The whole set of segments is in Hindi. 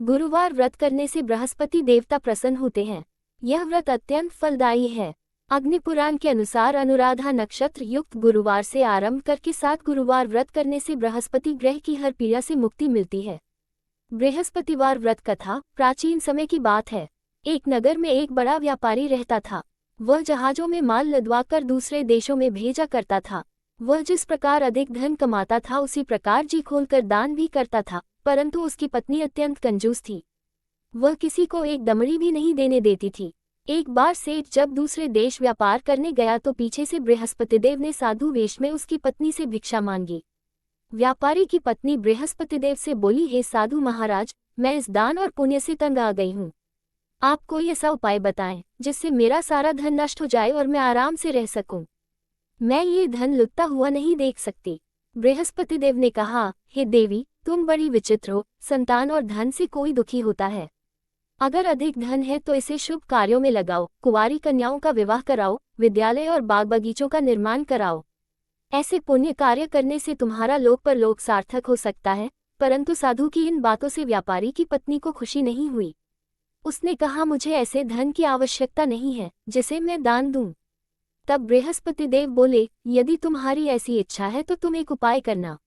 गुरुवार व्रत करने से बृहस्पति देवता प्रसन्न होते हैं। यह व्रत अत्यंत फलदायी है। अग्निपुराण के अनुसार अनुराधा नक्षत्र युक्त गुरुवार से आरंभ करके 7 गुरुवार व्रत करने से बृहस्पति ग्रह की हर पीड़ा से मुक्ति मिलती है। बृहस्पतिवार व्रत कथा प्राचीन समय की बात है। एक नगर में एक बड़ा व्यापारी रहता था। वह जहाजों में माल लदवाकर दूसरे देशों में भेजा करता था। वह जिस प्रकार अधिक धन कमाता था उसी प्रकार जी खोलकर दान भी करता था, परंतु उसकी पत्नी अत्यंत कंजूस थी। वह किसी को एक दमड़ी भी नहीं देने देती थी। एक बार सेठ जब दूसरे देश व्यापार करने गया तो पीछे से बृहस्पतिदेव ने साधु वेश में उसकी पत्नी से भिक्षा मांगी। व्यापारी की पत्नी बृहस्पतिदेव से बोली, हे साधु महाराज, मैं इस दान और पुण्य से तंग आ गई हूँ। आप कोई ऐसा उपाय बताएं जिससे मेरा सारा धन नष्ट हो जाए और मैं आराम से रह सकूं। मैं ये धन लुटता हुआ नहीं देख सकती। बृहस्पतिदेव ने कहा, हे देवी, तुम बड़ी विचित्र हो। संतान और धन से कोई दुखी होता है। अगर अधिक धन है तो इसे शुभ कार्यों में लगाओ, कुंवारी कन्याओं का विवाह कराओ, विद्यालय और बाग बगीचों का निर्माण कराओ। ऐसे पुण्य कार्य करने से तुम्हारा लोक परलोक सार्थक हो सकता है। परंतु साधु की इन बातों से व्यापारी की पत्नी को खुशी नहीं हुई। उसने कहा, मुझे ऐसे धन की आवश्यकता नहीं है जिसे मैं दान दूं। तब बृहस्पतिदेव बोले, यदि तुम्हारी ऐसी इच्छा है तो तुम एक उपाय करना।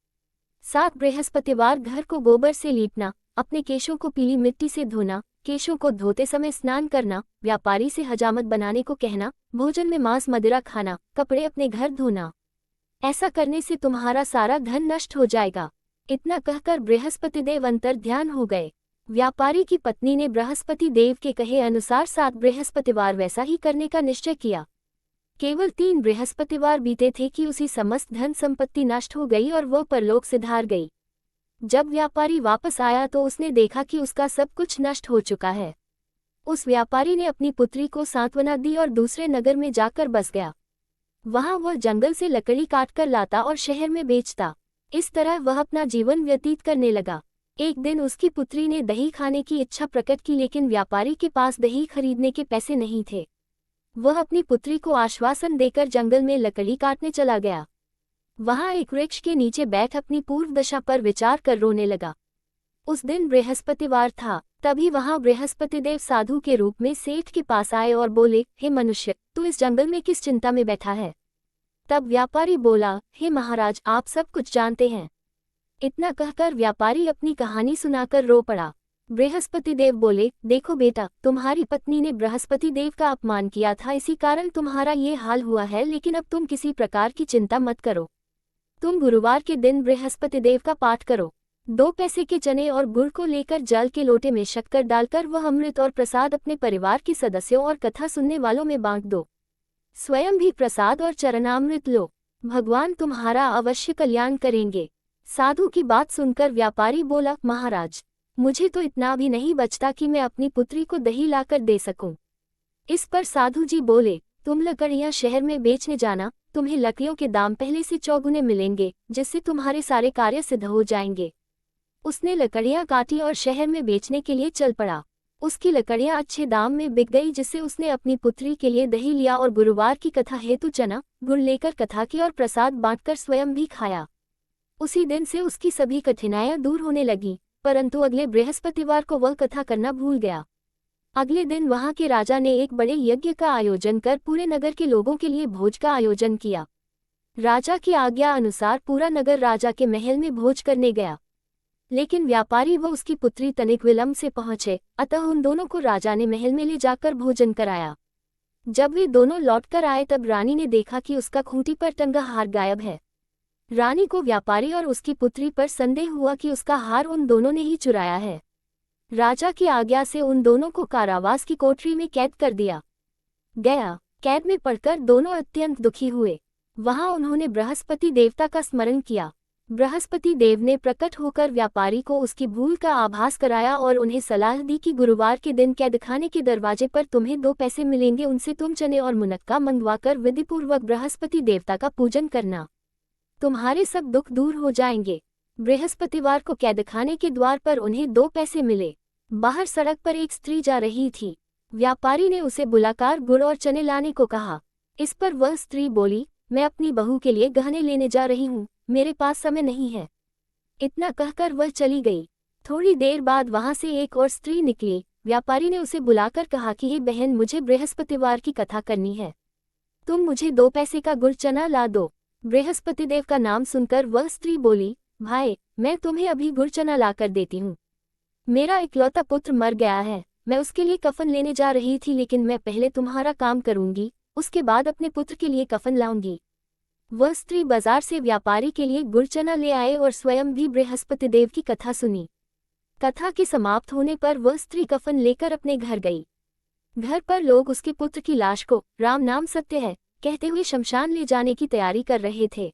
7 बृहस्पतिवार घर को गोबर से लीपना, अपने केशों को पीली मिट्टी से धोना, केशों को धोते समय स्नान करना, व्यापारी से हजामत बनाने को कहना, भोजन में मांस मदिरा खाना, कपड़े अपने घर धोना। ऐसा करने से तुम्हारा सारा धन नष्ट हो जाएगा। इतना कहकर बृहस्पतिदेव अंतर्ध्यान हो गए। व्यापारी की पत्नी ने बृहस्पति देव के कहे अनुसार 7 बृहस्पतिवार वैसा ही करने का निश्चय किया। केवल 3 बृहस्पतिवार बीते थे कि उसी समस्त धन संपत्ति नष्ट हो गई और वह परलोक सिधार गई। जब व्यापारी वापस आया तो उसने देखा कि उसका सब कुछ नष्ट हो चुका है। उस व्यापारी ने अपनी पुत्री को सांत्वना दी और दूसरे नगर में जाकर बस गया। वहां वह जंगल से लकड़ी काटकर लाता और शहर में बेचता। इस तरह वह अपना जीवन व्यतीत करने लगा। एक दिन उसकी पुत्री ने दही खाने की इच्छा प्रकट की, लेकिन व्यापारी के पास दही खरीदने के पैसे नहीं थे। वह अपनी पुत्री को आश्वासन देकर जंगल में लकड़ी काटने चला गया। वहां एक वृक्ष के नीचे बैठ अपनी पूर्व दशा पर विचार कर रोने लगा। उस दिन बृहस्पतिवार था। तभी वहां बृहस्पतिदेव साधु के रूप में सेठ के पास आए और बोले, हे मनुष्य, तू इस जंगल में किस चिंता में बैठा है? तब व्यापारी बोला, हे महाराज, आप सब कुछ जानते हैं। इतना कहकर व्यापारी अपनी कहानी सुनाकर रो पड़ा। बृहस्पतिदेव बोले, देखो बेटा, तुम्हारी पत्नी ने बृहस्पतिदेव का अपमान किया था, इसी कारण तुम्हारा ये हाल हुआ है। लेकिन अब तुम किसी प्रकार की चिंता मत करो। तुम गुरुवार के दिन बृहस्पतिदेव का पाठ करो। 2 पैसे के चने और गुड़ को लेकर जल के लोटे में शक्कर डालकर वह अमृत और प्रसाद अपने परिवार के सदस्यों और कथा सुनने वालों में बांट दो। स्वयं भी प्रसाद और चरणामृत लो। भगवान तुम्हारा अवश्य कल्याण करेंगे। साधु की बात सुनकर व्यापारी बोला, महाराज, मुझे तो इतना भी नहीं बचता कि मैं अपनी पुत्री को दही लाकर दे सकूं। इस पर साधु जी बोले, तुम लकड़ियां शहर में बेचने जाना, तुम्हें लकड़ियों के दाम पहले से चौगुने मिलेंगे, जिससे तुम्हारे सारे कार्य सिद्ध हो जाएंगे। उसने लकड़ियां काटी और शहर में बेचने के लिए चल पड़ा। उसकी लकड़ियां अच्छे दाम में बिक गई, जिससे उसने अपनी पुत्री के लिए दही लिया और गुरुवार की कथा हेतु चना गुड़ लेकर कथा की और प्रसाद बांटकर स्वयं भी खाया। उसी दिन से उसकी सभी कठिनाइयां दूर होने लगी। परंतु अगले बृहस्पतिवार को वह कथा करना भूल गया। अगले दिन वहां के राजा ने एक बड़े यज्ञ का आयोजन कर पूरे नगर के लोगों के लिए भोज का आयोजन किया। राजा की आज्ञा अनुसार पूरा नगर राजा के महल में भोज करने गया। लेकिन व्यापारी व उसकी पुत्री तनिक विलंब से पहुंचे, अतः उन दोनों को राजा ने महल में ले जाकर भोजन कराया। जब वे दोनों लौटकर आए तब रानी ने देखा कि उसका खूंटी पर टंगा हार गायब है। रानी को व्यापारी और उसकी पुत्री पर संदेह हुआ कि उसका हार उन दोनों ने ही चुराया है। राजा की आज्ञा से उन दोनों को कारावास की कोठरी में कैद कर दिया गया। कैद में पड़कर दोनों अत्यंत दुखी हुए। वहां उन्होंने बृहस्पति देवता का स्मरण किया। बृहस्पति देव ने प्रकट होकर व्यापारी को उसकी भूल का आभास कराया और उन्हें सलाह दी कि गुरुवार के दिन कैदखाने के दरवाजे पर तुम्हें 2 पैसे मिलेंगे, उनसे तुम चने और मुनक्का मंगवाकर विधिपूर्वक बृहस्पति देवता का पूजन करना। तुम्हारे सब दुख दूर हो जाएंगे। बृहस्पतिवार को कैदखाने के द्वार पर उन्हें 2 पैसे मिले। बाहर सड़क पर एक स्त्री जा रही थी। व्यापारी ने उसे बुलाकर गुड़ और चने लाने को कहा। इस पर वह स्त्री बोली, मैं अपनी बहू के लिए गहने लेने जा रही हूँ, मेरे पास समय नहीं है। इतना कहकर वह चली गई। थोड़ी देर बाद वहां से एक और स्त्री निकली। व्यापारी ने उसे बुलाकर कहा कि हे बहन, मुझे बृहस्पतिवार की कथा करनी है, तुम मुझे 2 पैसे का गुड़ चना ला दो। बृहस्पतिदेव का नाम सुनकर वह स्त्री बोली, भाई, मैं तुम्हें अभी गुड़ चना लाकर देती हूँ। मेरा इकलौता पुत्र मर गया है, मैं उसके लिए कफन लेने जा रही थी, लेकिन मैं पहले तुम्हारा काम करूंगी, उसके बाद अपने पुत्र के लिए कफन लाऊंगी। वह स्त्री बाजार से व्यापारी के लिए गुड़ चना ले आए और स्वयं भी बृहस्पतिदेव की कथा सुनी। कथा के समाप्त होने पर वह स्त्री कफन लेकर अपने घर गई। घर पर लोग उसके पुत्र की लाश को राम नाम सत्य है कहते हुए शमशान ले जाने की तैयारी कर रहे थे।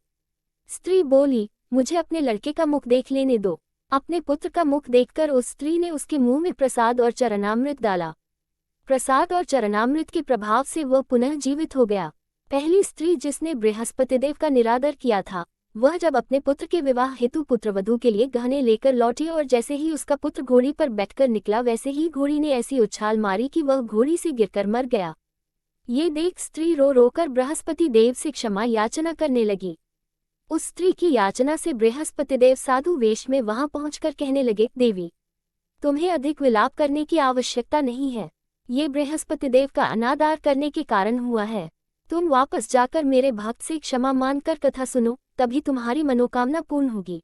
स्त्री बोली, मुझे अपने लड़के का मुख देख लेने दो। अपने पुत्र का मुख देखकर उस स्त्री ने उसके मुंह में प्रसाद और चरणामृत डाला। प्रसाद और चरणामृत के प्रभाव से वह पुनः जीवित हो गया। पहली स्त्री जिसने बृहस्पतिदेव का निरादर किया था, वह जब अपने पुत्र के विवाह हेतु पुत्रवधू के लिए गहने लेकर लौटी और जैसे ही उसका पुत्र घोड़ी पर बैठकर निकला, वैसे ही घोड़ी ने ऐसी उछाल मारी कि वह घोड़ी से गिरकर मर गया। ये देख स्त्री रो रोकर बृहस्पति देव से क्षमा याचना करने लगी। उस स्त्री की याचना से बृहस्पतिदेव साधु वेश में वहां पहुंचकर कहने लगे, देवी, तुम्हें अधिक विलाप करने की आवश्यकता नहीं है, ये बृहस्पतिदेव का अनादर करने के कारण हुआ है। तुम वापस जाकर मेरे भक्त से क्षमा मांगकर कथा सुनो, तभी तुम्हारी मनोकामना पूर्ण होगी।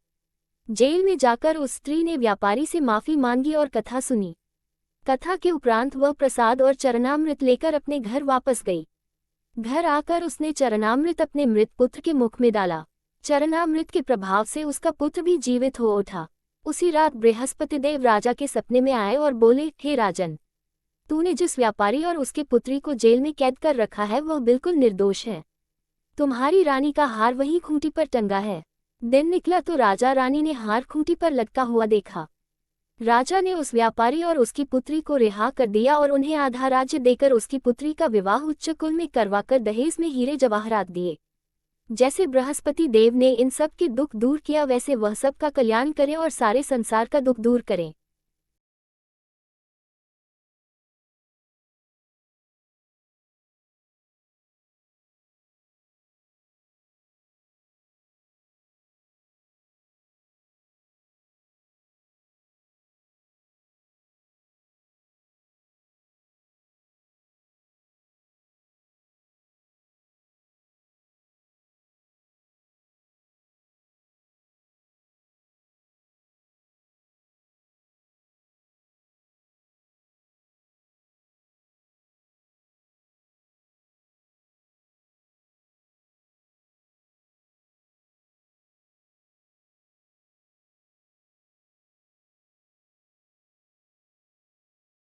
जेल में जाकर उस स्त्री ने व्यापारी से माफी मांगी और कथा सुनी। कथा के उपरांत वह प्रसाद और चरणामृत लेकर अपने घर वापस गई। घर आकर उसने चरणामृत अपने मृत पुत्र के मुख में डाला। चरणामृत के प्रभाव से उसका पुत्र भी जीवित हो उठा। उसी रात बृहस्पतिदेव राजा के सपने में आए और बोले, हे राजन, तूने जिस व्यापारी और उसके पुत्री को जेल में कैद कर रखा है वह बिल्कुल निर्दोष है। तुम्हारी रानी का हार वहीं खूंटी पर टंगा है। दिन निकला तो राजा रानी ने हार खूंटी पर लटका हुआ देखा। राजा ने उस व्यापारी और उसकी पुत्री को रिहा कर दिया और उन्हें आधा राज्य देकर उसकी पुत्री का विवाह उच्च कुल में करवाकर दहेज में हीरे जवाहरात दिए। जैसे बृहस्पति देव ने इन सब के दुख दूर किया, वैसे वह सब का कल्याण करें और सारे संसार का दुख दूर करें।